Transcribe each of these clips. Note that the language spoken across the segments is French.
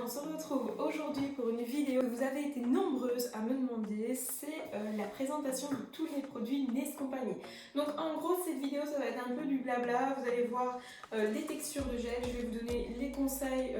on se retrouve aujourd'hui pour une vidéo que vous avez été nombreuses à me demander, c'est la présentation de tous les produits Nescompagnie. Donc en gros cette vidéo ça va être un peu du blabla, vous allez voir les textures de gel, je vais vous donner les conseils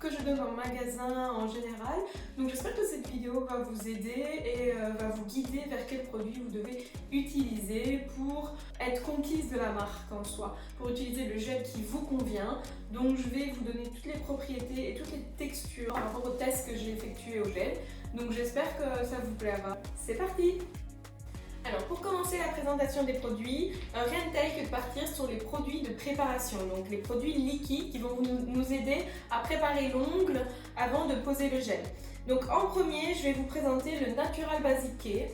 que je donne en magasin en général. Donc j'espère que cette vidéo va vous aider et va vous guider vers quel produit vous devez utiliser pour être conquise de la marque en soi, pour utiliser le gel qui vous convient. Donc je vais vous donner toutes les propriétés et toutes les textures par rapport au test que j'ai effectué au gel. Donc j'espère que ça vous plaira. C'est parti! Alors pour commencer la présentation des produits, rien de tel que de partir sur les produits de préparation, donc les produits liquides qui vont nous aider à préparer l'ongle avant de poser le gel. Donc en premier, je vais vous présenter le Natural Basic Care.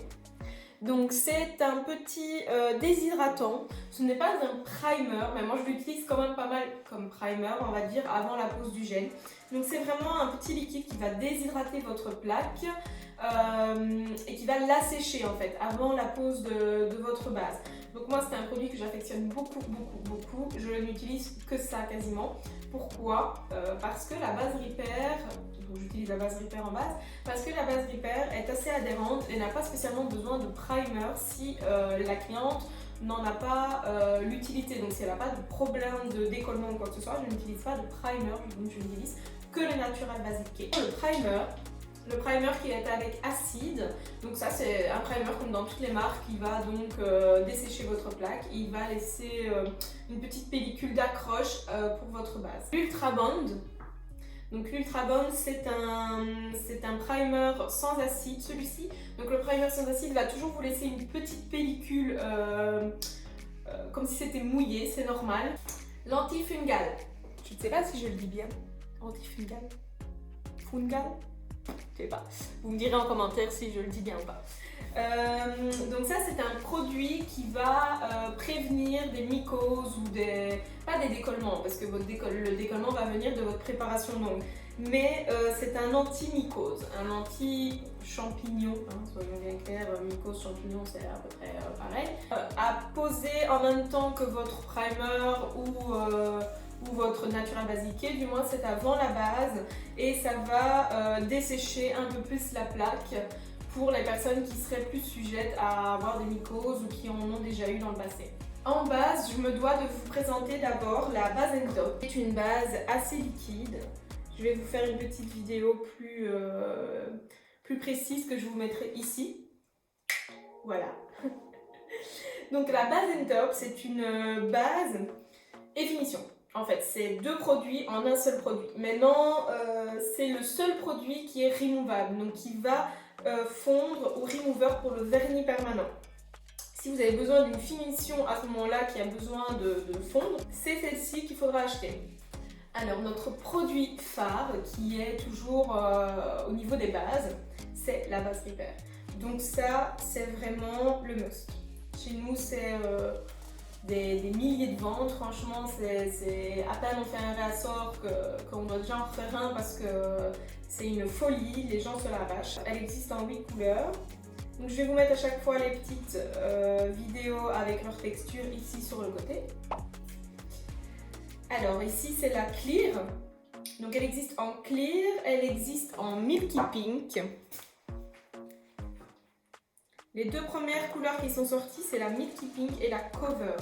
Donc c'est un petit déshydratant, ce n'est pas un primer, mais moi je l'utilise quand même pas mal comme primer, on va dire, avant la pose du gel. Donc c'est vraiment un petit liquide qui va déshydrater votre plaque et qui va l'assécher en fait avant la pose de votre base. Donc moi c'est un produit que j'affectionne beaucoup. Je n'utilise que ça quasiment. Pourquoi? Parce que la base Repair, donc j'utilise la base Repair en base, parce que la base Repair est assez adhérente et n'a pas spécialement besoin de primer si la cliente n'en a pas l'utilité. Donc si elle n'a pas de problème de décollement ou quoi que ce soit, je n'utilise pas de primer, donc je n'utilise que le Natural Basic Care. Le primer qui est avec acide, donc ça c'est un primer comme dans toutes les marques, il va donc dessécher votre plaque, il va laisser une petite pellicule d'accroche pour votre base. L'Ultra Bond, donc l'Ultra Bond c'est un primer sans acide, celui-ci. Donc le primer sans acide va toujours vous laisser une petite pellicule comme si c'était mouillé, c'est normal. L'antifungal, je ne sais pas si je le dis bien, antifungal, fungal. Je sais pas. Vous me direz en commentaire si je le dis bien ou pas. Donc ça c'est un produit qui va prévenir des mycoses ou pas des décollements parce que le décollement va venir de votre préparation d'ongles, mais c'est un anti-mycose, un anti-champignon, soyons bien clairs, mycose, champignon c'est à peu près pareil. À poser en même temps que votre primer ou votre Natural Basic Care, du moins c'est avant la base et ça va dessécher un peu plus la plaque pour les personnes qui seraient plus sujettes à avoir des mycoses ou qui en ont déjà eu dans le passé. En base, je me dois de vous présenter d'abord la base Top. C'est une base assez liquide. Je vais vous faire une petite vidéo plus précise que je vous mettrai ici. Voilà. Donc la base Top, c'est une base et finition. En fait, c'est deux produits en un seul produit. Maintenant, c'est le seul produit qui est removable, donc qui va fondre au remover pour le vernis permanent. Si vous avez besoin d'une finition à ce moment-là qui a besoin de fondre, c'est celle-ci qu'il faudra acheter. Alors, notre produit phare, qui est toujours au niveau des bases, c'est la base Repair. Donc ça, c'est vraiment le must. Chez nous, c'est des milliers de ventes, franchement c'est à peine on fait un réassort qu'on doit déjà en refaire un parce que c'est une folie, les gens se l'arrachent. Elle existe en 8 couleurs. Donc je vais vous mettre à chaque fois les petites vidéos avec leur texture ici sur le côté. Alors ici c'est la Clear, donc elle existe en Clear, elle existe en Milky Pink. Les deux premières couleurs qui sont sorties, c'est la Milky Pink et la Cover.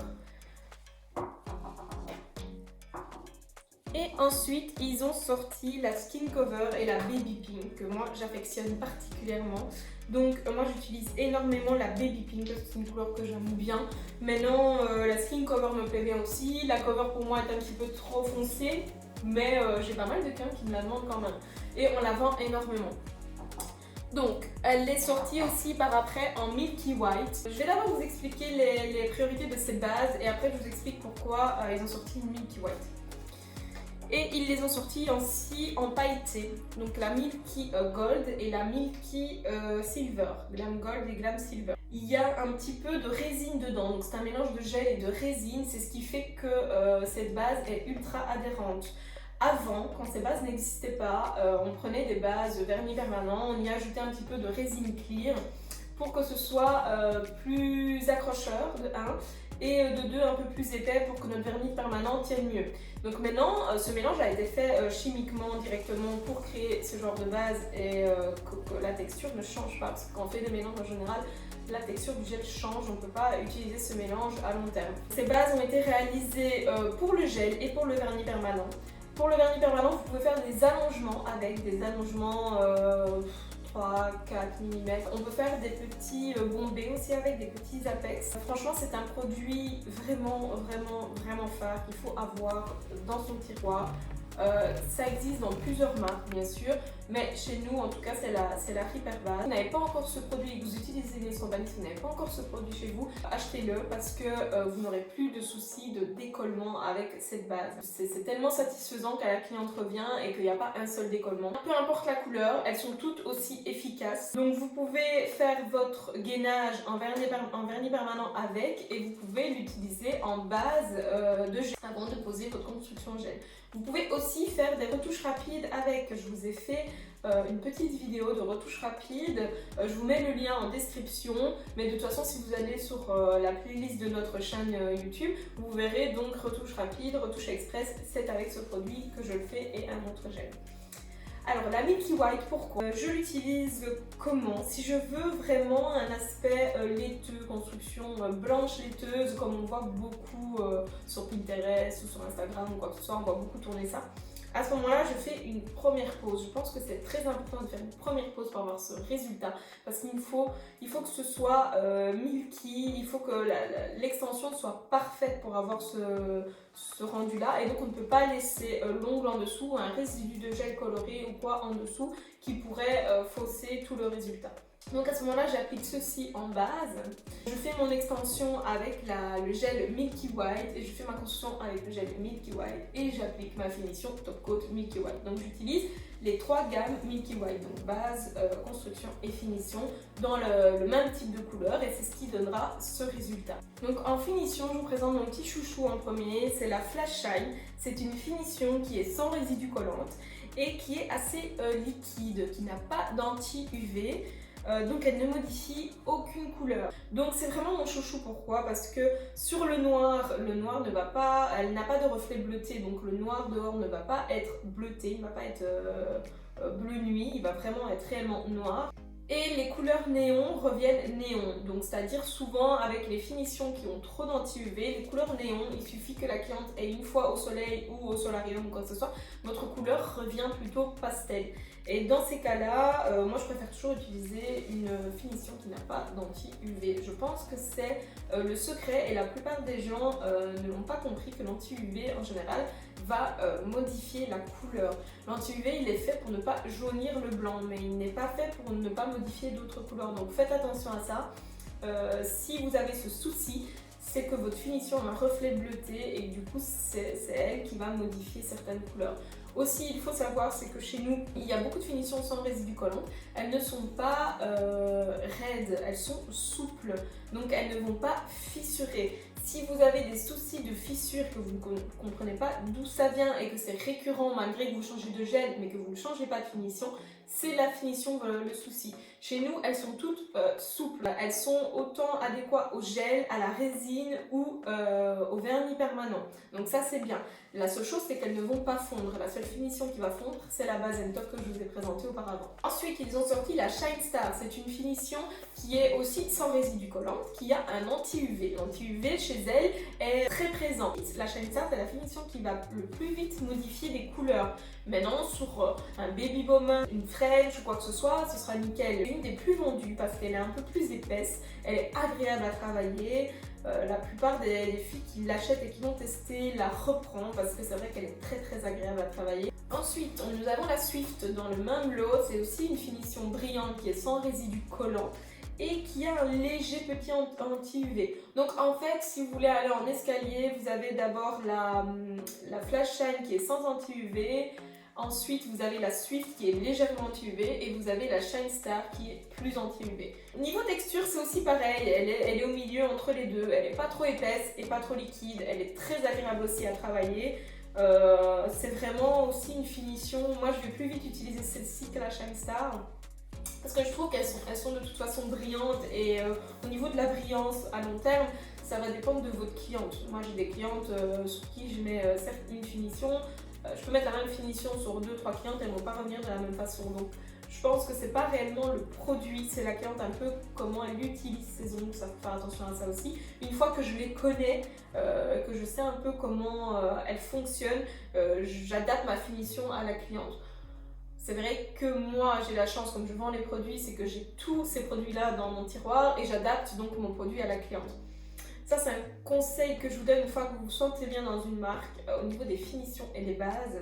Et ensuite, ils ont sorti la Skin Cover et la Baby Pink, que moi j'affectionne particulièrement. Donc moi j'utilise énormément la Baby Pink parce que c'est une couleur que j'aime bien. Maintenant, la Skin Cover me plaît bien aussi. La Cover pour moi est un petit peu trop foncée, mais j'ai pas mal de clients qui me la demandent quand même. Et on la vend énormément. Donc, elle est sortie aussi par après en Milky White. Je vais d'abord vous expliquer les priorités de ces bases et après je vous explique pourquoi ils ont sorti une Milky White. Et ils les ont sortis aussi en pailleté. Donc la Milky Gold et la Milky Silver. Glam Gold et Glam Silver. Il y a un petit peu de résine dedans. Donc c'est un mélange de gel et de résine. C'est ce qui fait que cette base est ultra adhérente. Avant, quand ces bases n'existaient pas, on prenait des bases vernis permanent, on y ajoutait un petit peu de résine clear pour que ce soit plus accrocheur de 1 et de 2 un peu plus épais pour que notre vernis permanent tienne mieux. Donc maintenant, ce mélange a été fait chimiquement directement pour créer ce genre de base et que la texture ne change pas, parce que quand on fait des mélanges en général, la texture du gel change, on ne peut pas utiliser ce mélange à long terme. Ces bases ont été réalisées pour le gel et pour le vernis permanent. Pour le vernis permanent, vous pouvez faire des allongements avec des allongements 3-4 mm. On peut faire des petits bombés aussi avec des petits apex. Franchement, c'est un produit vraiment phare qu'il faut avoir dans son tiroir. Ça existe dans plusieurs marques bien sûr, mais chez nous en tout cas c'est la Hyper Base. Si vous n'avez pas encore ce produit et que vous utilisez Nails Company, si vous n'avez pas encore ce produit chez vous, achetez-le parce que vous n'aurez plus de soucis de décollement avec cette base. C'est tellement satisfaisant quand la cliente revient et qu'il n'y a pas un seul décollement. Peu importe la couleur, elles sont toutes aussi efficaces. Donc vous pouvez faire votre gainage en vernis permanent avec et vous pouvez l'utiliser en base de gel avant de poser votre construction gel. Vous pouvez aussi faire des retouches rapides avec. Je vous ai fait une petite vidéo de retouches rapides. Je vous mets le lien en description. Mais de toute façon, si vous allez sur la playlist de notre chaîne YouTube, vous verrez donc retouches rapides, retouches express. C'est avec ce produit que je le fais et un autre gel. Alors la Milky White, pourquoi je l'utilise comment? Si je veux vraiment un aspect laiteux, construction blanche laiteuse, comme on voit beaucoup sur Pinterest ou sur Instagram ou quoi que ce soit, on voit beaucoup tourner ça. À ce moment-là, je fais une première pause. Je pense que c'est très important de faire une première pause pour avoir ce résultat parce qu'il faut que ce soit milky, il faut que l'extension soit parfaite pour avoir ce rendu-là et donc on ne peut pas laisser l'ongle en dessous, un résidu de gel coloré ou quoi en dessous qui pourrait fausser tout le résultat. Donc à ce moment-là, j'applique ceci en base. Je fais mon extension avec le gel Milky White et je fais ma construction avec le gel Milky White et j'applique ma finition Top Coat Milky White. Donc j'utilise les 3 gammes Milky White, donc base, construction et finition dans le même type de couleur et c'est ce qui donnera ce résultat. Donc en finition, je vous présente mon petit chouchou en premier, c'est la Flash Shine. C'est une finition qui est sans résidus collante et qui est assez liquide, qui n'a pas d'anti-UV. Donc elle ne modifie aucune couleur. Donc c'est vraiment mon chouchou. Pourquoi? Parce que sur le noir ne va pas, elle n'a pas de reflet bleuté, donc le noir dehors ne va pas être bleuté, il ne va pas être bleu nuit, il va vraiment être réellement noir. Et les couleurs néon reviennent néon, donc c'est-à-dire souvent avec les finitions qui ont trop d'anti-UV, les couleurs néon, il suffit que la cliente ait une fois au soleil ou au solarium ou quoi que ce soit, votre couleur revient plutôt pastel. Et dans ces cas-là, moi je préfère toujours utiliser une finition qui n'a pas d'anti-UV. Je pense que c'est le secret et la plupart des gens ne l'ont pas compris que l'anti-UV en général va modifier la couleur. L'anti-UV il est fait pour ne pas jaunir le blanc, mais il n'est pas fait pour ne pas modifier d'autres couleurs. Donc faites attention à ça. Si vous avez ce souci, c'est que votre finition a un reflet bleuté et du coup c'est elle qui va modifier certaines couleurs. Aussi, il faut savoir, c'est que chez nous, il y a beaucoup de finitions sans résidus collants. Elles ne sont pas raides, elles sont souples, donc elles ne vont pas fissurer. Si vous avez des soucis de fissure que vous ne comprenez pas d'où ça vient et que c'est récurrent malgré que vous changez de gel mais que vous ne changez pas de finition, c'est la finition le souci. Chez nous, elles sont toutes souples. Elles sont autant adéquates au gel, à la résine ou au vernis permanent. Donc ça, c'est bien. La seule chose, c'est qu'elles ne vont pas fondre. La seule finition qui va fondre, c'est la base Top que je vous ai présentée auparavant. Ensuite, ils ont sorti la Shine Star. C'est une finition qui est aussi sans résidus collants, qui a un anti-UV. L'anti-UV, chez elle, est très présent. La Shine Star, c'est la finition qui va le plus vite modifier les couleurs. Maintenant, sur un baby bomber, une French ou quoi que ce soit, ce sera nickel. Une des plus vendues parce qu'elle est un peu plus épaisse, elle est agréable à travailler. La plupart des filles qui l'achètent et qui l'ont testée la reprend parce que c'est vrai qu'elle est très agréable à travailler. Ensuite, nous avons la Swift dans le même lot. C'est aussi une finition brillante qui est sans résidus collants et qui a un léger petit anti-UV. Donc en fait, si vous voulez aller en escalier, vous avez d'abord la Flash Shine qui est sans anti-UV. Ensuite, vous avez la Swift qui est légèrement anti-UV et vous avez la Shine Star qui est plus anti-UV. Niveau texture, c'est aussi pareil, elle est au milieu entre les deux. Elle n'est pas trop épaisse et pas trop liquide. Elle est très agréable aussi à travailler. C'est vraiment aussi une finition. Moi, je vais plus vite utiliser celle-ci que la Shine Star parce que je trouve qu'elles sont de toute façon brillantes et au niveau de la brillance à long terme, ça va dépendre de votre cliente. Moi j'ai des clientes sur qui je mets certes une finition, je peux mettre la même finition sur 2-3 clientes, elles ne vont pas revenir de la même façon. Donc je pense que c'est pas réellement le produit, c'est la cliente un peu comment elle utilise ses ongles, ça faut faire attention à ça aussi. Une fois que je les connais, que je sais un peu comment elles fonctionnent, j'adapte ma finition à la cliente. C'est vrai que moi j'ai la chance, comme je vends les produits, c'est que j'ai tous ces produits-là dans mon tiroir et j'adapte donc mon produit à la cliente. Ça c'est un conseil que je vous donne une fois que vous vous sentez bien dans une marque, au niveau des finitions et des bases.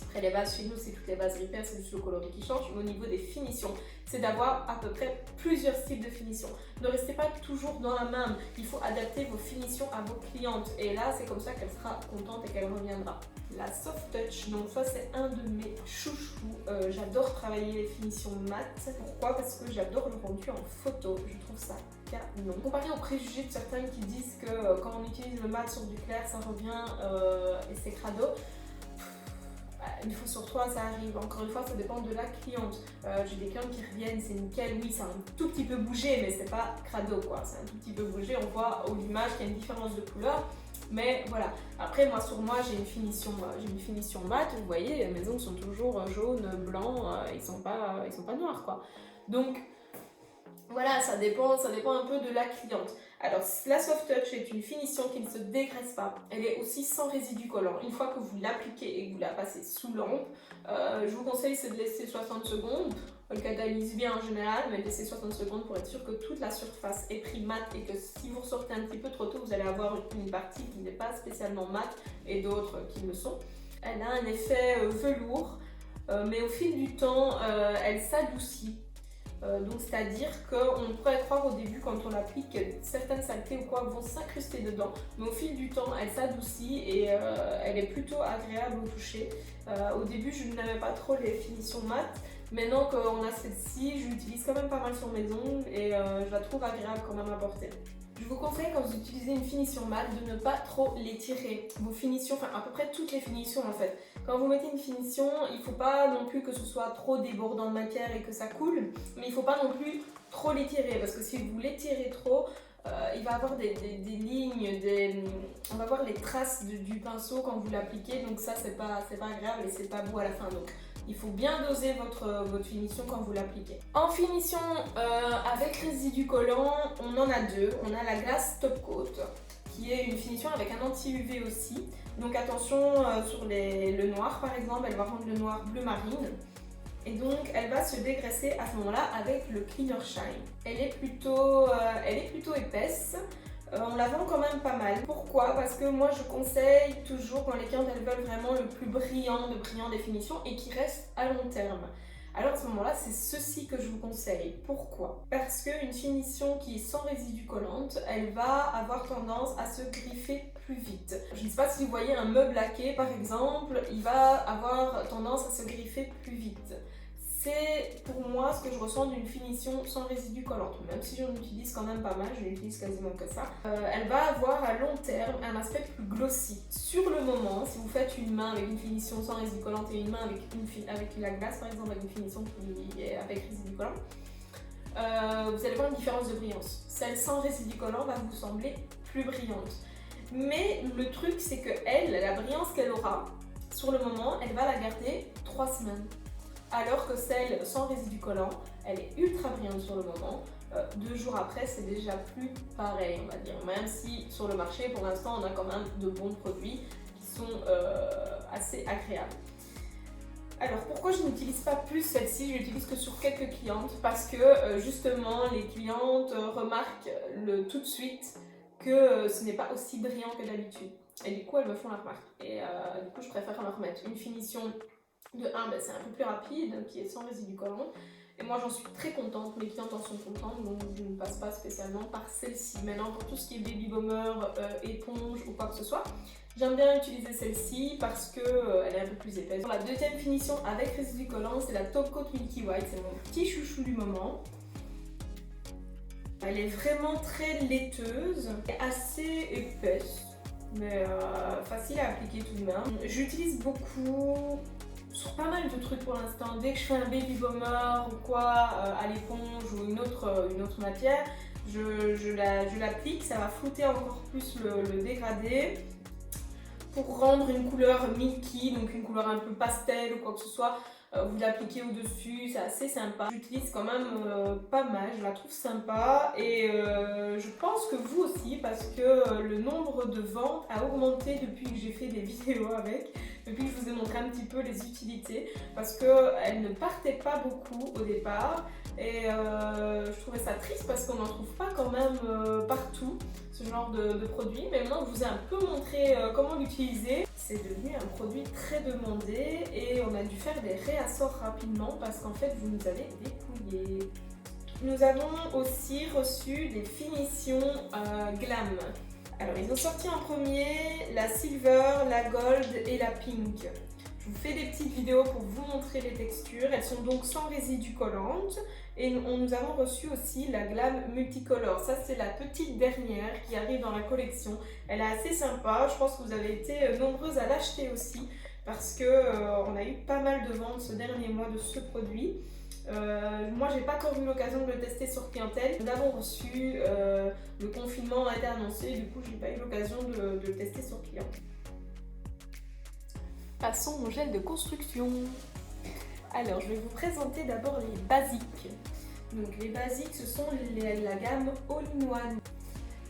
Après les bases chez nous c'est toutes les bases Repair, c'est juste le coloris qui change, mais au niveau des finitions, c'est d'avoir à peu près plusieurs styles de finition. Ne restez pas toujours dans la même, il faut adapter vos finitions à vos clientes et là c'est comme ça qu'elle sera contente et qu'elle reviendra. La soft touch, donc ça c'est un de mes chouchous, j'adore travailler les finitions mat. Pourquoi? Parce que j'adore le rendu en photo, je trouve ça canon. Comparé aux préjugés de certains qui disent que quand on utilise le mat sur du clair ça revient et c'est crado, une fois sur trois ça arrive. Encore une fois ça dépend de la cliente. J'ai des clientes qui reviennent, c'est nickel, oui c'est un tout petit peu bougé mais c'est pas crado quoi, c'est un tout petit peu bougé, on voit au l'image qu'il y a une différence de couleur. Mais voilà, après moi sur moi j'ai une finition mat, vous voyez mes ongles sont toujours jaunes, blancs, ils sont pas noirs quoi. Donc voilà, ça dépend un peu de la cliente. Alors la soft touch est une finition qui ne se dégraisse pas, elle est aussi sans résidu collant. Une fois que vous l'appliquez et que vous la passez sous lampe, je vous conseille c'est de laisser 60 secondes. Elle catalyse bien en général, mais laissez 60 secondes pour être sûr que toute la surface est pris mat et que si vous ressortez un petit peu trop tôt, vous allez avoir une partie qui n'est pas spécialement mat et d'autres qui le sont. Elle a un effet velours, mais au fil du temps, elle s'adoucit. Donc c'est-à-dire qu'on pourrait croire au début quand on l'applique que certaines saletés ou quoi vont s'incruster dedans, mais au fil du temps elle s'adoucit et elle est plutôt agréable au toucher. Au début je n'aimais pas trop les finitions mat, maintenant qu'on a celle-ci je l'utilise quand même pas mal sur mes ongles et je la trouve agréable quand même à porter. Je vous conseille quand vous utilisez une finition mat de ne pas trop l'étirer. Vos finitions, enfin à peu près toutes les finitions en fait. Quand vous mettez une finition, il ne faut pas non plus que ce soit trop débordant de matière et que ça coule, mais il ne faut pas non plus trop l'étirer parce que si vous l'étirez trop, il va avoir des lignes, on va voir les traces du pinceau quand vous l'appliquez, donc ça c'est pas agréable et c'est pas beau à la fin. Donc il faut bien doser votre finition quand vous l'appliquez. En finition avec résidu collant, on en a deux. On a la glace Top Coat qui est une finition avec un anti-UV aussi. Donc attention sur le noir par exemple, elle va rendre le noir bleu marine. Et donc elle va se dégraisser à ce moment-là avec le Cleaner Shine. Elle est plutôt épaisse. On la vend quand même pas mal. Pourquoi? Parce que moi je conseille toujours quand les clientes elles veulent vraiment le plus brillant des finitions et qui reste à long terme. Alors à ce moment-là, c'est ceci que je vous conseille. Pourquoi? Parce qu'une finition qui est sans résidu collante, elle va avoir tendance à se griffer plus vite. Je ne sais pas si vous voyez un meuble laqué par exemple, il va avoir tendance à se griffer plus vite. C'est pour moi ce que je ressens d'une finition sans résidu collante, même si j'en utilise quand même pas mal, je n'utilise quasiment que ça. Elle va avoir à long terme un aspect plus glossy. Sur le moment, si vous faites une main avec une finition sans résidu collante et une main avec la glace par exemple, avec une finition qui est avec résidu collant, vous allez voir une différence de brillance. Celle sans résidu collant va vous sembler plus brillante. Mais le truc c'est que la brillance qu'elle aura, sur le moment, elle va la garder 3 semaines. Alors que celle sans résidu collant, elle est ultra brillante sur le moment. 2 jours après, c'est déjà plus pareil, on va dire. Même si sur le marché, pour l'instant, on a quand même de bons produits qui sont assez agréables. Alors pourquoi je n'utilise pas plus celle-ci? Je l'utilise que sur quelques clientes parce que justement les clientes remarquent tout de suite que ce n'est pas aussi brillant que d'habitude. Et du coup, elles me font la remarque. Et du coup, je préfère leur mettre une finition de 1, c'est un peu plus rapide, qui est sans résidu collant. Et moi, j'en suis très contente, mes clientes en sont contentes, donc je ne passe pas spécialement par celle-ci. Maintenant, pour tout ce qui est baby bomber, éponge ou quoi que ce soit, j'aime bien utiliser celle-ci parce qu'elle est un peu plus épaisse. La deuxième finition avec résidu collant, c'est la Top Coat Milky White, c'est mon petit chouchou du moment. Elle est vraiment très laiteuse, assez épaisse, mais facile à appliquer tout de même. J'utilise beaucoup sur pas mal de trucs pour l'instant. Dès que je fais un baby bomber ou quoi, à l'éponge ou une autre matière, je l'applique, ça va flouter encore plus le dégradé pour rendre une couleur milky, donc une couleur un peu pastel ou quoi que ce soit. Vous l'appliquez au-dessus, c'est assez sympa. J'utilise quand même pas mal, je la trouve sympa et je pense que vous aussi parce que le nombre de ventes a augmenté depuis que j'ai fait des vidéos avec, depuis que je vous ai montré un petit peu les utilités parce qu'elle ne partait pas beaucoup au départ et je trouvais ça triste parce qu'on n'en trouve pas quand même partout ce genre de produit, mais maintenant que je vous ai un peu montré comment l'utiliser, c'est devenu un produit très demandé et on a dû faire des réassorts rapidement parce qu'en fait vous nous avez dépouillé. Nous avons aussi reçu des finitions glam. Alors ils ont sorti en premier la silver, la gold et la pink. Je vous fais des petites vidéos pour vous montrer les textures. Elles sont donc sans résidus collantes. Et nous avons reçu aussi la Glam Multicolor. Ça, c'est la petite dernière qui arrive dans la collection. Elle est assez sympa. Je pense que vous avez été nombreuses à l'acheter aussi parce qu'on a eu pas mal de ventes ce dernier mois de ce produit. Moi, j'ai pas encore eu l'occasion de le tester sur clientèle. Nous l'avons reçu, le confinement a été annoncé. Du coup, j'ai pas eu l'occasion de le tester sur client. Passons au gel de construction. Alors, je vais vous présenter d'abord les basiques. Donc, les basiques, ce sont la gamme All-in-One.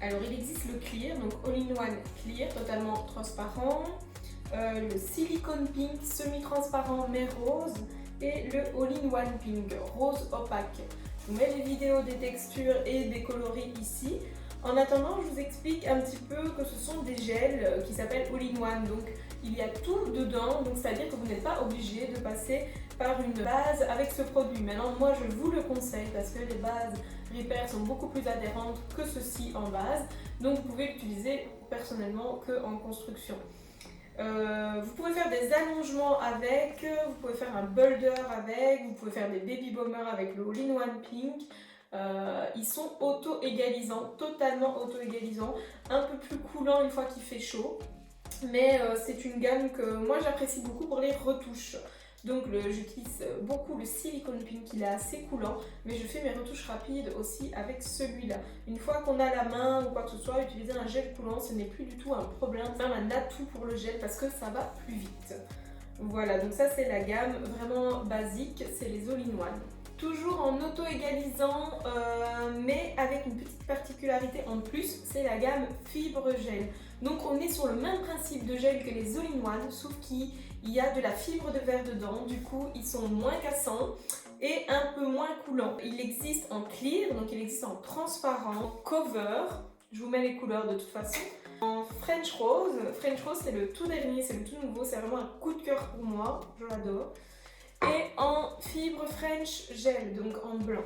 Alors, il existe le Clear, donc All-in-One Clear, totalement transparent. Le Silicone Pink, semi-transparent mais rose. Et le All-in-One Pink, rose opaque. Je vous mets les vidéos des textures et des coloris ici. En attendant, je vous explique un petit peu que ce sont des gels qui s'appellent All-in-One. Donc, il y a tout dedans, donc c'est-à-dire que vous n'êtes pas obligé de passer par une base avec ce produit. Maintenant, moi, je vous le conseille parce que les bases Repair sont beaucoup plus adhérentes que ceci en base. Donc, vous pouvez l'utiliser personnellement qu'en construction. Vous pouvez faire des allongements avec, vous pouvez faire un boulder avec, vous pouvez faire des baby bombers avec le All-in-One Pink. Ils sont auto-égalisants, totalement auto-égalisants, un peu plus coulants une fois qu'il fait chaud. Mais c'est une gamme que moi j'apprécie beaucoup pour les retouches. Donc j'utilise beaucoup le Silicone Pink, il est assez coulant, mais je fais mes retouches rapides aussi avec celui-là. Une fois qu'on a la main ou quoi que ce soit, utiliser un gel coulant, ce n'est plus du tout un problème, c'est même un atout pour le gel parce que ça va plus vite. Voilà, donc ça c'est la gamme vraiment basique, c'est les All-in-One. Toujours en auto-égalisant, mais avec une petite particularité en plus, c'est la gamme fibre gel. Donc on est sur le même principe de gel que les All-in-One, sauf qu'il y a de la fibre de verre dedans, du coup ils sont moins cassants et un peu moins coulants. Il existe en clear, donc il existe en transparent, cover, je vous mets les couleurs de toute façon. En French Rose c'est le tout dernier, c'est le tout nouveau, c'est vraiment un coup de cœur pour moi, je l'adore. Et en fibre French gel, donc en blanc.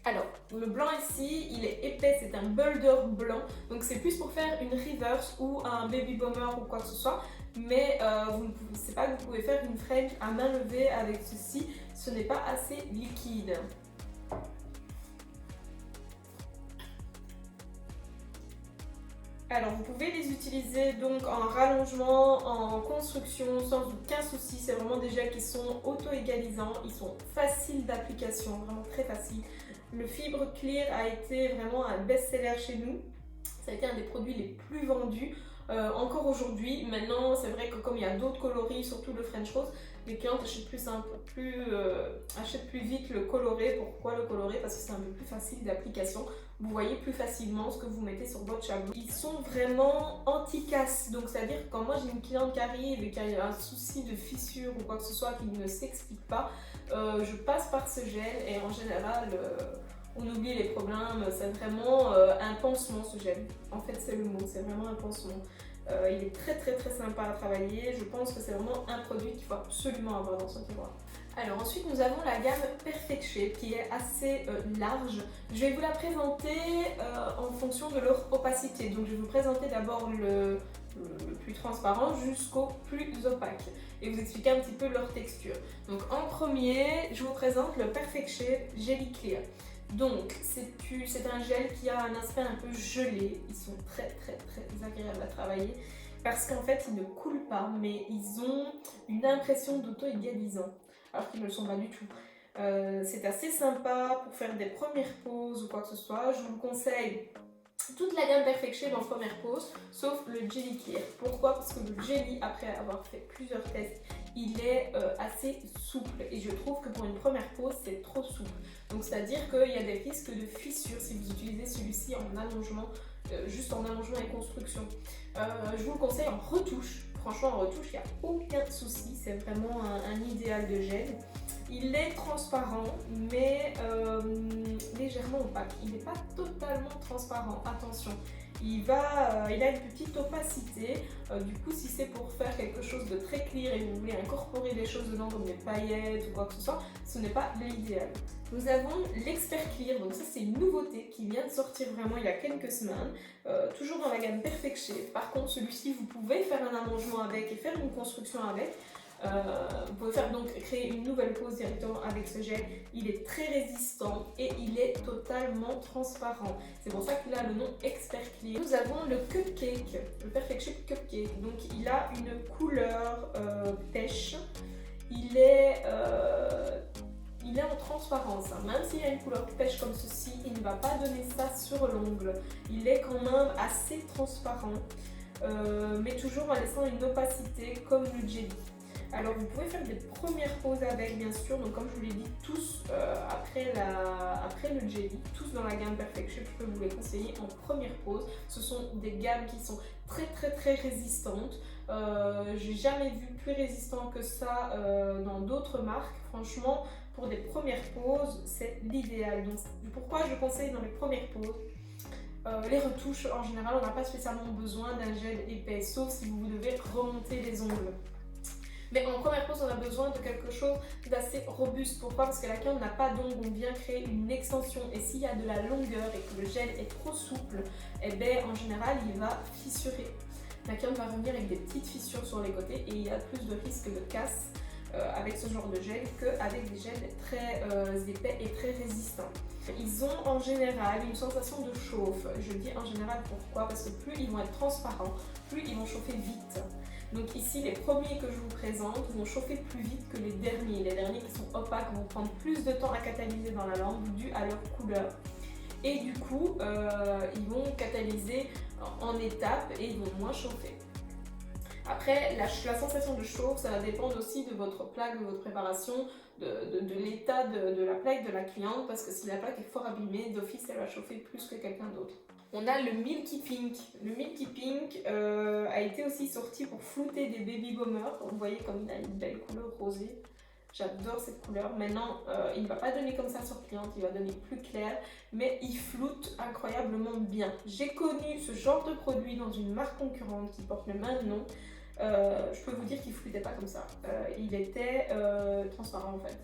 Alors, le blanc ici, il est épais, c'est un boulder blanc, donc c'est plus pour faire une reverse ou un baby bomber ou quoi que ce soit, mais c'est pas que vous pouvez faire une French à main levée avec ceci, ce n'est pas assez liquide. Alors vous pouvez les utiliser donc en rallongement, en construction sans aucun souci, c'est vraiment des gels qui sont auto-égalisants, ils sont faciles d'application, vraiment très faciles. Le Fibre Clear a été vraiment un best-seller chez nous, ça a été un des produits les plus vendus encore aujourd'hui. Maintenant c'est vrai que comme il y a d'autres coloris, surtout le French Rose, les clientes achètent plus vite le coloré. Pourquoi le coloré? Parce que c'est un peu plus facile d'application. Vous voyez plus facilement ce que vous mettez sur votre chapeau. Ils sont vraiment anti-casse. Donc c'est-à-dire que quand moi j'ai une cliente qui arrive et qui a un souci de fissure ou quoi que ce soit qui ne s'explique pas, je passe par ce gel et en général on oublie les problèmes. C'est vraiment un pansement ce gel. En fait c'est le mot, c'est vraiment un pansement. Il est très sympa à travailler, je pense que c'est vraiment un produit qu'il faut absolument avoir dans son tiroir. Alors ensuite nous avons la gamme Perfect Shape qui est assez large. Je vais vous la présenter en fonction de leur opacité. Donc je vais vous présenter d'abord le plus transparent jusqu'au plus opaque et vous expliquer un petit peu leur texture. Donc en premier, je vous présente le Perfect Shape Jelly Clear. Donc c'est un gel qui a un aspect un peu gelé, ils sont très agréables à travailler parce qu'en fait ils ne coulent pas mais ils ont une impression d'auto-égalisant alors qu'ils ne le sont pas du tout. C'est assez sympa pour faire des premières poses ou quoi que ce soit. Je vous conseille toute la gamme Perfect Shape en première pose, sauf le Jelly Clear. Pourquoi? Parce que le Jelly, après avoir fait plusieurs tests, il est assez souple et je trouve que pour une première pose, c'est trop souple. Donc c'est-à-dire qu'il y a des risques de fissures si vous utilisez celui-ci en allongement, juste en allongement et construction. Je vous le conseille en retouche. Franchement, en retouche, il n'y a aucun souci. C'est vraiment un idéal de gel. Il est transparent, mais légèrement opaque. Il n'est pas totalement transparent, attention. Il a une petite opacité. Du coup, si c'est pour faire quelque chose de très clear et vous voulez incorporer des choses dedans comme des paillettes ou quoi que ce soit, ce n'est pas l'idéal. Nous avons l'Expert Clear, donc ça c'est une nouveauté qui vient de sortir vraiment il y a quelques semaines, toujours dans la gamme Perfect Shape. Par contre, celui-ci, vous pouvez faire un allongement avec et faire une construction avec. Vous pouvez créer une nouvelle pose directement avec ce gel. Il est très résistant et il est totalement transparent. C'est pour ça qu'il a le nom Expert Clear. Nous avons le Cupcake, le Perfect Shape Cupcake. Donc il a une couleur pêche. Il est en transparence, hein. Même s'il a une couleur pêche comme ceci, il ne va pas donner ça sur l'ongle. Il est quand même assez transparent, mais toujours en laissant une opacité comme le jelly. Alors vous pouvez faire des premières poses avec, bien sûr, donc comme je vous l'ai dit, tous après le jelly, tous dans la gamme Perfect Shape, je peux vous les conseiller en première pose. Ce sont des gammes qui sont très résistantes. J'ai jamais vu plus résistant que ça dans d'autres marques. Franchement, pour des premières poses, c'est l'idéal. Donc pourquoi je conseille dans les premières poses? Les retouches, en général, on n'a pas spécialement besoin d'un gel épais, sauf si vous devez remonter les ongles. Mais en première pose, on a besoin de quelque chose d'assez robuste. Pourquoi? Parce que la quille n'a pas d'ongle, on vient créer une extension. Et s'il y a de la longueur et que le gel est trop souple, eh bien, en général, il va fissurer. La quille va revenir avec des petites fissures sur les côtés et il y a plus de risque de casse avec ce genre de gel qu'avec des gels très épais et très résistants. Ils ont en général une sensation de chauffe. Je dis en général pourquoi? Parce que plus ils vont être transparents, plus ils vont chauffer vite. Donc ici, les premiers que je vous présente vont chauffer plus vite que les derniers. Les derniers qui sont opaques vont prendre plus de temps à catalyser dans la lampe dû à leur couleur. Et du coup, ils vont catalyser en étapes et ils vont moins chauffer. Après, la sensation de chauffe, ça va dépendre aussi de votre plaque, de votre préparation, de l'état de la plaque de la cliente, parce que si la plaque est fort abîmée, d'office, elle va chauffer plus que quelqu'un d'autre. On a le Milky Pink. Le Milky Pink a été aussi sorti pour flouter des baby boomers. Vous voyez comme il a une belle couleur rosée. J'adore cette couleur. Maintenant, il ne va pas donner comme ça sur cliente, il va donner plus clair, mais il floute incroyablement bien. J'ai connu ce genre de produit dans une marque concurrente qui porte le même nom. Je peux vous dire qu'il ne flutait pas comme ça. Il était transparent en fait.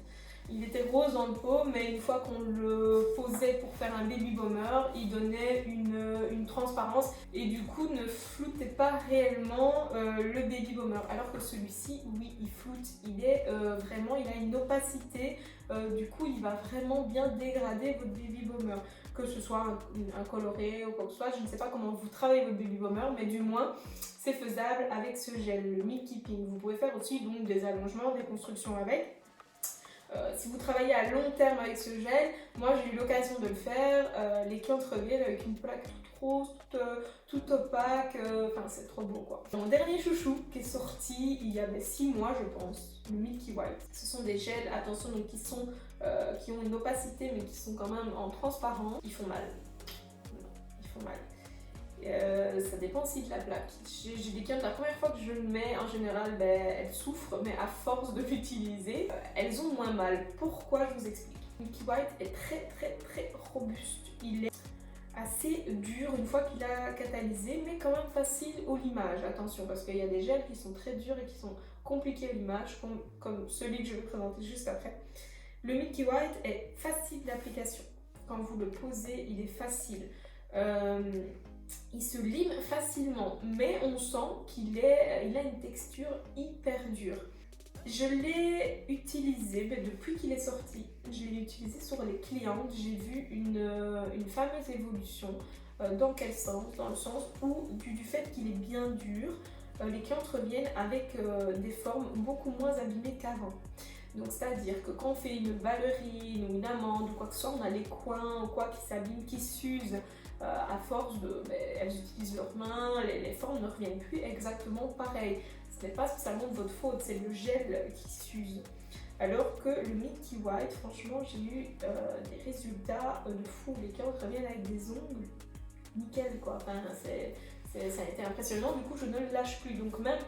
Il était rose en peau, mais une fois qu'on le posait pour faire un baby bomber, il donnait une transparence et du coup ne floutait pas réellement le baby bomber. Alors que celui-ci, oui, il floute. Il est vraiment, il a une opacité. Du coup, il va vraiment bien dégrader votre baby bomber. Que ce soit un coloré ou quoi que ce soit, je ne sais pas comment vous travaillez votre baby bomber, mais du moins, c'est faisable avec ce gel, le Milky Pink. Vous pouvez faire aussi donc des allongements, des constructions avec. Si vous travaillez à long terme avec ce gel, moi j'ai eu l'occasion de le faire, les clientes reviennent avec une plaque toute rose, toute opaque, enfin c'est trop beau quoi. Mon dernier chouchou qui est sorti il y avait 6 mois je pense, le Milky White. Ce sont des gels, attention, donc qui ont une opacité mais qui sont quand même en transparent. Ils font mal. Non, ils font mal. Ça dépend aussi de la plaque. J'ai des clientes, la première fois que je le mets, en général, elles souffrent, mais à force de l'utiliser, elles ont moins mal. Pourquoi? Je vous explique. Milky White est très robuste. Il est assez dur une fois qu'il a catalysé, mais quand même facile au limage. Attention, parce qu'il y a des gels qui sont très durs et qui sont compliqués au limage, comme celui que je vais présenter juste après. Le Milky White est facile d'application. Quand vous le posez, il est facile. Il se lime facilement, mais on sent qu'il a une texture hyper dure. Je l'ai utilisé depuis qu'il est sorti. Je l'ai utilisé sur les clientes. J'ai vu une fameuse évolution. Dans quel sens? Dans le sens où, du fait qu'il est bien dur, les clientes reviennent avec des formes beaucoup moins abîmées qu'avant. Donc c'est-à-dire que quand on fait une ballerine ou une amande ou quoi que ce soit, on a les coins ou quoi qui s'abîment, qui s'usent à force de... elles utilisent leurs mains, les formes ne reviennent plus exactement pareil. Ce n'est pas spécialement de votre faute, c'est le gel qui s'use. Alors que le Milky White, franchement, j'ai eu des résultats de fou. Les carreaux reviennent avec des ongles nickel quoi. Enfin, ça a été impressionnant. Du coup, je ne le lâche plus. Donc même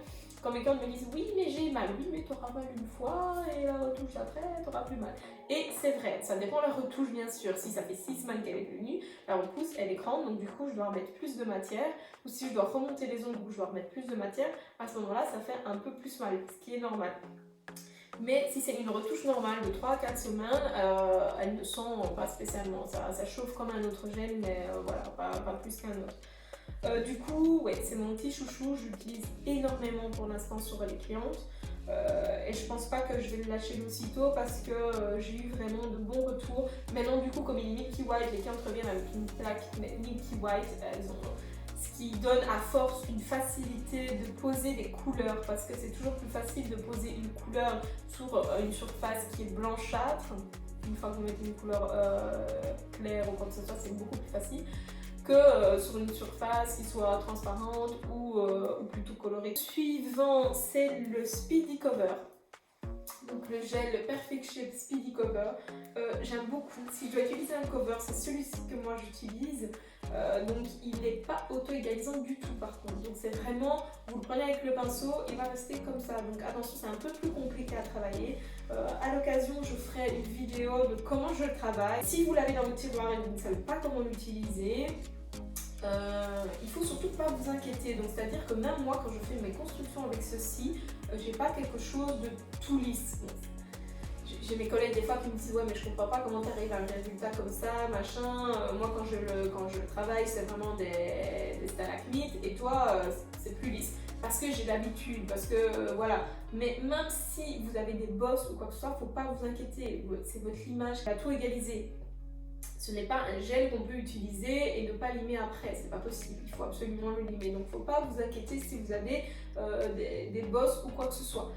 quand mes clients me disent oui, mais j'ai mal, oui, mais tu auras mal une fois et la retouche après, tu auras plus mal. Et c'est vrai, ça dépend de la retouche bien sûr. Si ça fait 6 semaines qu'elle est venue, la repousse elle est grande, donc du coup je dois remettre plus de matière. Ou si je dois remonter les ongles ou je dois remettre plus de matière, à ce moment-là, ça fait un peu plus mal, ce qui est normal. Mais si c'est une retouche normale de 3 à 4 semaines, elle ne sent pas spécialement. Ça chauffe comme un autre gel, mais voilà, pas plus qu'un autre. Du coup, ouais, c'est mon petit chouchou. Je l'utilise énormément pour l'instant sur les clientes. Et je pense pas que je vais le lâcher aussitôt parce que j'ai eu vraiment de bons retours. Maintenant, du coup, comme il est Milky White, les clientes reviennent avec une plaque Milky White. Elles ont ce qui donne à force une facilité de poser des couleurs parce que c'est toujours plus facile de poser une couleur sur une surface qui est blanchâtre. Une fois que vous mettez une couleur claire ou quoi que ce soit, c'est beaucoup plus facile que sur une surface qui soit transparente ou plutôt colorée. Suivant, c'est le Speedy Cover. Donc le gel Perfect Shape Speedy Cover, j'aime beaucoup. Si je dois utiliser un cover, c'est celui-ci que moi j'utilise. Donc il n'est pas auto-égalisant du tout par contre. Donc c'est vraiment, vous le prenez avec le pinceau, il va rester comme ça. Donc attention, c'est un peu plus compliqué à travailler. À l'occasion, je ferai une vidéo de comment je le travaille. Si vous l'avez dans votre tiroir et que vous ne savez pas comment l'utiliser, il faut surtout pas vous inquiéter. Donc c'est à dire que même moi quand je fais mes constructions avec ceci, j'ai pas quelque chose de tout lisse. J'ai mes collègues des fois qui me disent ouais mais je comprends pas comment tu arrives à un résultat comme ça, machin. Moi quand je le travaille c'est vraiment des stalagmites et toi c'est plus lisse. Parce que j'ai l'habitude, parce que voilà. Mais même si vous avez des bosses ou quoi que ce soit, faut pas vous inquiéter. C'est votre limage qui va tout égaliser. Ce n'est pas un gel qu'on peut utiliser et ne pas limer après, c'est pas possible, il faut absolument le limer. Donc il ne faut pas vous inquiéter si vous avez des bosses ou quoi que ce soit.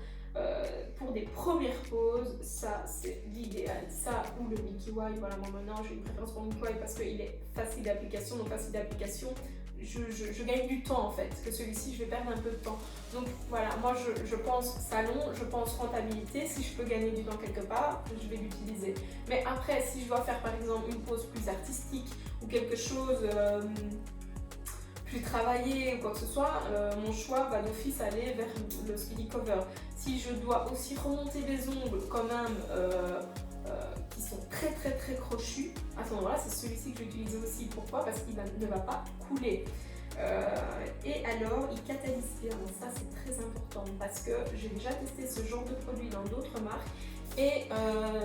Pour des premières poses, ça c'est l'idéal. Ça ou le Milky White, voilà, moi maintenant j'ai une préférence pour le Milky White parce qu'il est facile d'application, donc facile d'application. Je gagne du temps en fait, que celui-ci je vais perdre un peu de temps. Donc voilà, moi je pense salon, je pense rentabilité, si je peux gagner du temps quelque part, je vais l'utiliser. Mais après, si je dois faire par exemple une pose plus artistique ou quelque chose plus travaillé ou quoi que ce soit, mon choix va d'office aller vers le Speedy Cover. Si je dois aussi remonter les ongles quand même, qui sont très crochus, à ce moment-là c'est celui-ci que je vais utiliser aussi. Pourquoi? Parce qu'il ne va pas couler. Et alors il catalyse bien, ça c'est très important parce que j'ai déjà testé ce genre de produit dans d'autres marques et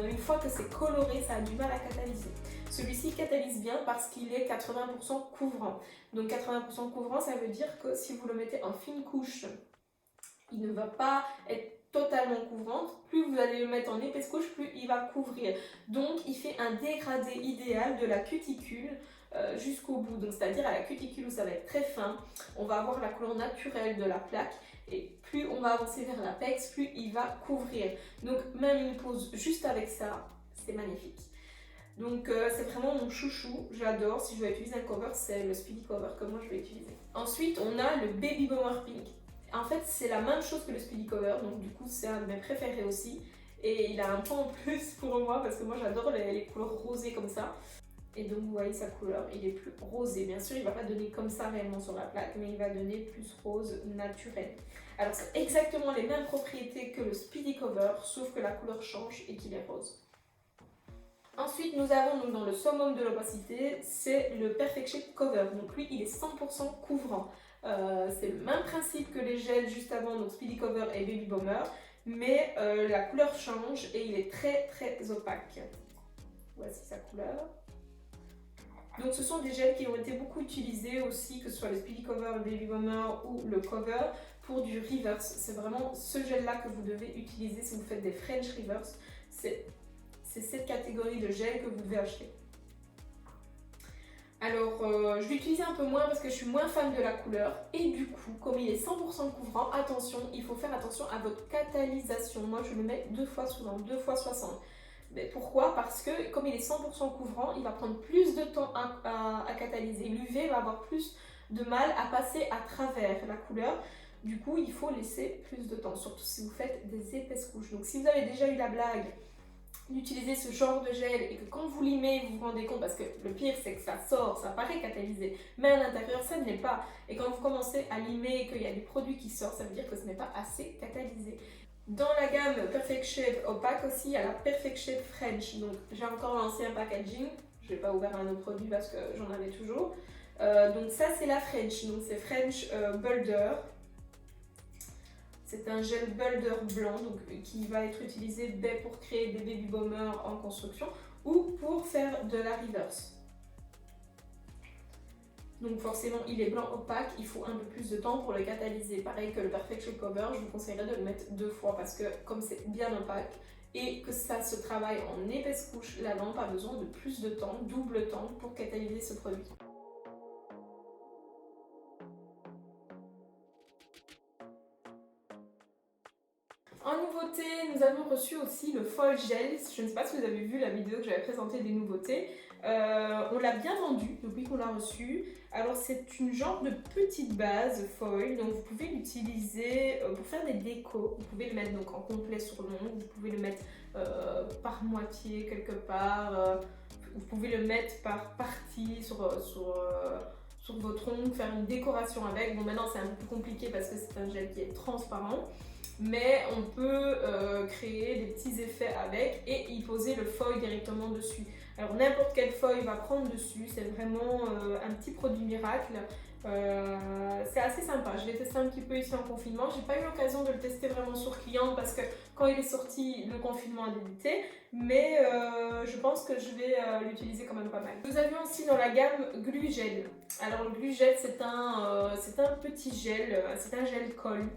une fois que c'est coloré ça a du mal à catalyser. Celui-ci catalyse bien parce qu'il est 80% couvrant. Donc 80% couvrant, ça veut dire que si vous le mettez en fine couche, il ne va pas être totalement couvrant. Plus vous allez le mettre en épaisse couche, plus il va couvrir. Donc il fait un dégradé idéal de la cuticule jusqu'au bout. Donc c'est-à-dire à la cuticule où ça va être très fin, on va avoir la couleur naturelle de la plaque. Et plus on va avancer vers l'apex, plus il va couvrir. Donc même une pose juste avec ça, c'est magnifique. Donc c'est vraiment mon chouchou, j'adore. Si je dois utiliser un cover, c'est le Speedy Cover que moi je vais utiliser. Ensuite, on a le Baby Bomber Pink. En fait, c'est la même chose que le Speedy Cover, donc du coup, c'est un de mes préférés aussi. Et il a un point en plus pour moi parce que moi j'adore les couleurs rosées comme ça. Et donc vous voyez sa couleur, il est plus rosé. Bien sûr, il ne va pas donner comme ça réellement sur la plaque, mais il va donner plus rose naturel. Alors c'est exactement les mêmes propriétés que le Speedy Cover, sauf que la couleur change et qu'il est rose. Ensuite, nous avons donc dans le summum de l'opacité, c'est le Perfect Shape Cover. Donc lui, il est 100% couvrant. C'est le même principe que les gels juste avant, donc Speedy Cover et Baby Bomber, mais la couleur change et il est très opaque. Voici sa couleur. Donc ce sont des gels qui ont été beaucoup utilisés aussi, que ce soit le Speedy Cover, le Baby Bomber ou le Cover, pour du reverse. C'est vraiment ce gel-là que vous devez utiliser si vous faites des French reverse. C'est cette catégorie de gel que vous devez acheter. Alors, je l'utilise un peu moins parce que je suis moins fan de la couleur. Et du coup, comme il est 100% couvrant, attention, il faut faire attention à votre catalysation. Moi, je le mets 2 fois souvent, 2 fois 60. Mais pourquoi? Parce que comme il est 100% couvrant, il va prendre plus de temps à catalyser. L'UV va avoir plus de mal à passer à travers la couleur. Du coup, il faut laisser plus de temps, surtout si vous faites des épaisses couches. Donc, si vous avez déjà eu la blague d'utiliser ce genre de gel et que quand vous limez, vous vous rendez compte, parce que le pire c'est que ça sort, ça paraît catalysé, mais à l'intérieur ça ne l'est pas. Et quand vous commencez à limer et qu'il y a des produits qui sortent, ça veut dire que ce n'est pas assez catalysé. Dans la gamme Perfect Shape opaque aussi, il y a la Perfect Shape French. Donc j'ai encore lancé un packaging, je n'ai pas ouvert un autre produit parce que j'en avais toujours. Donc ça c'est la French, donc c'est French Boulder. C'est un gel builder blanc donc, qui va être utilisé pour créer des baby bombers en construction ou pour faire de la reverse. Donc forcément il est blanc opaque, il faut un peu plus de temps pour le catalyser. Pareil que le Perfect Shape Cover, je vous conseillerais de le mettre 2 fois parce que comme c'est bien opaque et que ça se travaille en épaisse couche, la lampe a besoin de plus de temps, double temps pour catalyser ce produit. En nouveauté, nous avons reçu aussi le foil gel. Je ne sais pas si vous avez vu la vidéo que j'avais présentée des nouveautés. On l'a bien vendu depuis qu'on l'a reçu. Alors c'est une genre de petite base foil, donc vous pouvez l'utiliser pour faire des décos. Vous pouvez le mettre donc en complet sur l'ongle, vous pouvez le mettre par moitié quelque part, vous pouvez le mettre par partie sur votre ongle, faire une décoration avec. Bon maintenant c'est un peu plus compliqué parce que c'est un gel qui est transparent. Mais on peut créer des petits effets avec et y poser le foil directement dessus. Alors n'importe quelle foil va prendre dessus, c'est vraiment un petit produit miracle. C'est assez sympa, je l'ai testé un petit peu ici en confinement. J'ai pas eu l'occasion de le tester vraiment sur client parce que quand il est sorti, le confinement a débuté. Mais je pense que je vais l'utiliser quand même pas mal. Nous avions aussi dans la gamme Glue Gel. Alors le Glue Gel c'est un petit gel, c'est un gel colle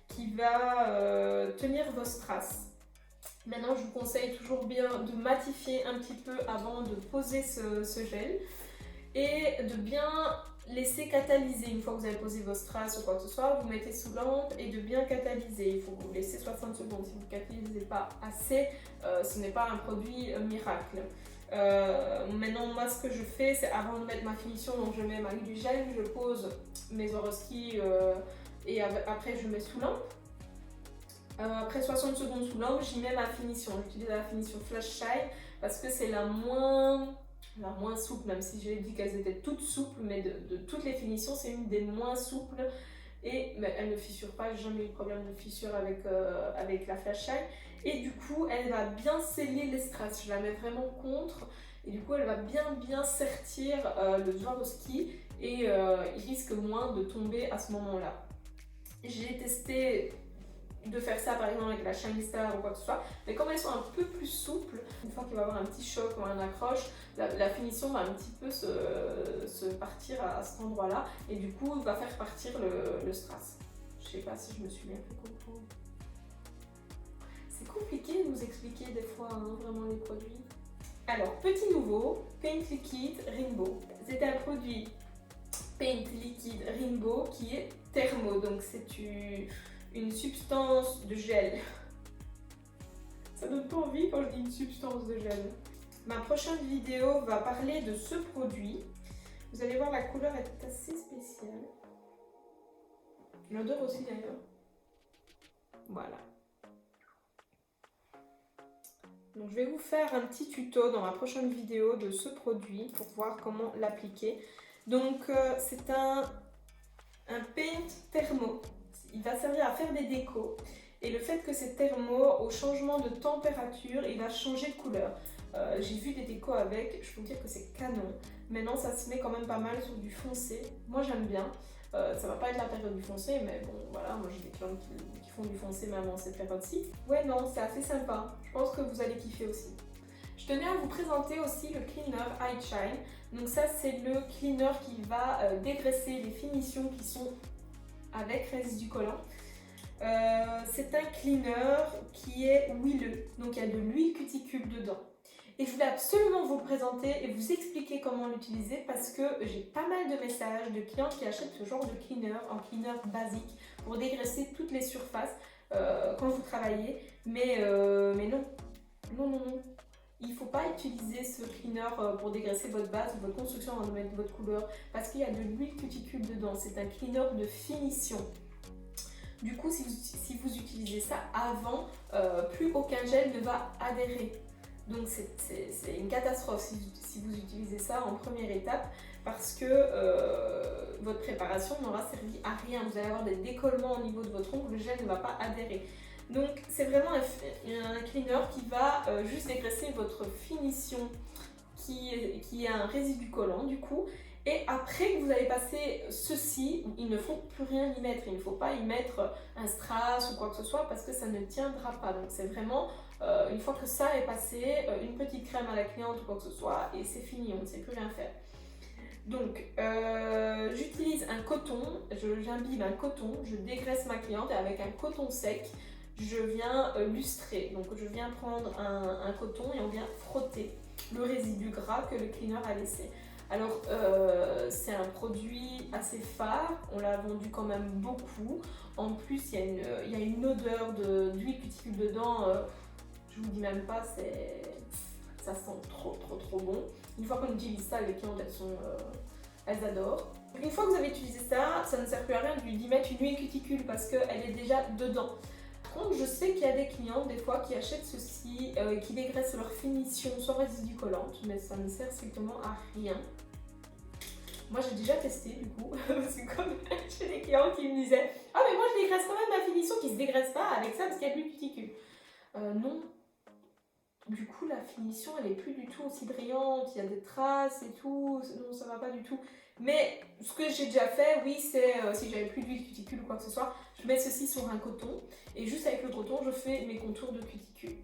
qui va tenir vos strass. Maintenant, je vous conseille toujours bien de matifier un petit peu avant de poser ce gel et de bien laisser catalyser. Une fois que vous avez posé vos strass ou quoi que ce soit, vous mettez sous lampe et de bien catalyser. Il faut vous laisser 60 secondes. Si vous ne catalysez pas assez, ce n'est pas un produit miracle. Maintenant, moi, ce que je fais, c'est avant de mettre ma finition, donc je mets ma glue gel, je pose mes Swarovski et après je mets sous lampe. Après 60 secondes sous lampe, j'y mets ma finition. J'utilise la finition Flash Shine parce que c'est la moins souple, même si j'ai dit qu'elles étaient toutes souples, mais de toutes les finitions, c'est une des moins souples et elle ne fissure pas. J'ai jamais eu de problème de fissure avec la Flash Shine. Et du coup, elle va bien sceller les strass. Je la mets vraiment contre et du coup, elle va bien sertir le Swarovski et il risque moins de tomber à ce moment-là. J'ai testé de faire ça par exemple avec la Shine Star ou quoi que ce soit, mais comme elles sont un peu plus souples, une fois qu'il va y avoir un petit choc ou un accroche, la finition va un petit peu se partir à cet endroit là et du coup va faire partir le strass. Je sais pas si je me suis bien fait comprendre. C'est compliqué de vous expliquer des fois vraiment les produits. Alors petit nouveau, Paint Liquid Rainbow. C'est un produit Paint Liquid Rainbow qui est thermo, donc c'est une substance de gel. Ça donne pas envie quand je dis une substance de gel. Ma prochaine vidéo va parler de ce produit. Vous allez voir, la couleur est assez spéciale. L'odeur aussi d'ailleurs. Voilà. Donc je vais vous faire un petit tuto dans ma prochaine vidéo de ce produit pour voir comment l'appliquer. Donc c'est un paint thermo. Il va servir à faire des décos et le fait que c'est thermo, au changement de température, il va changer de couleur. J'ai vu des décos avec, je peux vous dire que c'est canon. Maintenant ça se met quand même pas mal sur du foncé. Moi j'aime bien. Ça va pas être la période du foncé, mais bon voilà, moi j'ai des clients qui font du foncé même en cette période-ci. Ouais non, c'est assez sympa. Je pense que vous allez kiffer aussi. Je tenais à vous présenter aussi le cleaner Eye Shine. Donc ça c'est le cleaner qui va dégraisser les finitions qui sont avec résidu collant. C'est un cleaner qui est huileux, donc il y a de l'huile cuticule dedans. Et je voulais absolument vous le présenter et vous expliquer comment l'utiliser parce que j'ai pas mal de messages de clients qui achètent ce genre de cleaner, en cleaner basique pour dégraisser toutes les surfaces quand vous travaillez. Mais non, non, non, non. Il ne faut pas utiliser ce cleaner pour dégraisser votre base ou votre construction avant de mettre votre couleur parce qu'il y a de l'huile cuticule dedans. C'est un cleaner de finition. Du coup, si vous utilisez ça avant, plus aucun gel ne va adhérer. Donc c'est une catastrophe si vous utilisez ça en première étape parce que votre préparation n'aura servi à rien. Vous allez avoir des décollements au niveau de votre ongle, le gel ne va pas adhérer. Donc c'est vraiment un cleaner qui va juste dégraisser votre finition qui a un résidu collant du coup. Et après que vous avez passé ceci, il ne faut plus rien y mettre. Il ne faut pas y mettre un strass ou quoi que ce soit parce que ça ne tiendra pas. Donc c'est vraiment, une fois que ça est passé, une petite crème à la cliente ou quoi que ce soit et c'est fini, on ne sait plus rien faire. Donc j'utilise un coton, j'imbibe un coton, je dégraisse ma cliente et avec un coton sec, je viens lustrer. Donc je viens prendre un coton et on vient frotter le résidu gras que le cleaner a laissé. Alors c'est un produit assez phare, on l'a vendu quand même beaucoup. En plus il y a une odeur d'huile cuticule dedans, je vous dis même pas, ça sent trop bon. Une fois qu'on utilise ça, les clientes elles adorent. Une fois que vous avez utilisé ça, ça ne sert plus à rien d'y mettre une huile cuticule parce qu'elle est déjà dedans. Par contre, je sais qu'il y a des clientes des fois qui achètent ceci, qui dégraissent leur finition sans résidu collante, mais ça ne sert strictement à rien. Moi j'ai déjà testé du coup, parce que comme j'ai des clients qui me disaient « Ah mais moi je dégraisse quand même ma finition qui se dégraisse pas avec ça parce qu'il y a de l'huile cuticule. » Non. Du coup la finition elle est plus du tout aussi brillante, il y a des traces et tout, non ça va pas du tout. Mais ce que j'ai déjà fait, oui, c'est si j'avais plus d'huile cuticule ou quoi que ce soit, je mets ceci sur un coton et juste avec le coton je fais mes contours de cuticule.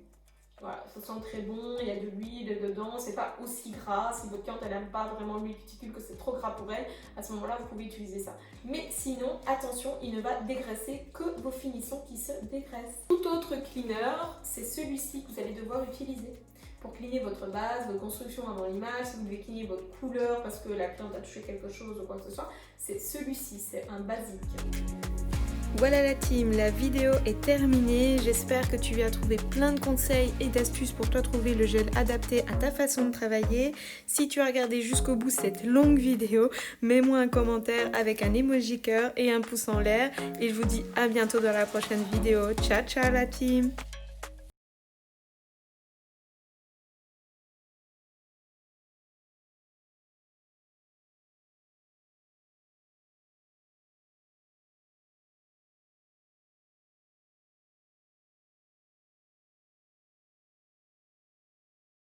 Voilà, ça sent très bon, il y a de l'huile dedans, c'est pas aussi gras. Si votre cliente elle n'aime pas vraiment l'huile cuticule, que c'est trop gras pour elle, à ce moment-là vous pouvez utiliser ça. Mais sinon, attention, il ne va dégraisser que vos finitions qui se dégraissent. Tout autre cleaner, c'est celui-ci que vous allez devoir utiliser pour cleaner votre base, votre construction avant l'image, si vous devez cleaner votre couleur parce que la cliente a touché quelque chose ou quoi que ce soit, c'est celui-ci, c'est un basique. Voilà la team, la vidéo est terminée. J'espère que tu as trouvé plein de conseils et d'astuces pour toi trouver le gel adapté à ta façon de travailler. Si tu as regardé jusqu'au bout cette longue vidéo, mets-moi un commentaire avec un emoji cœur et un pouce en l'air. Et je vous dis à bientôt dans la prochaine vidéo. Ciao ciao la team!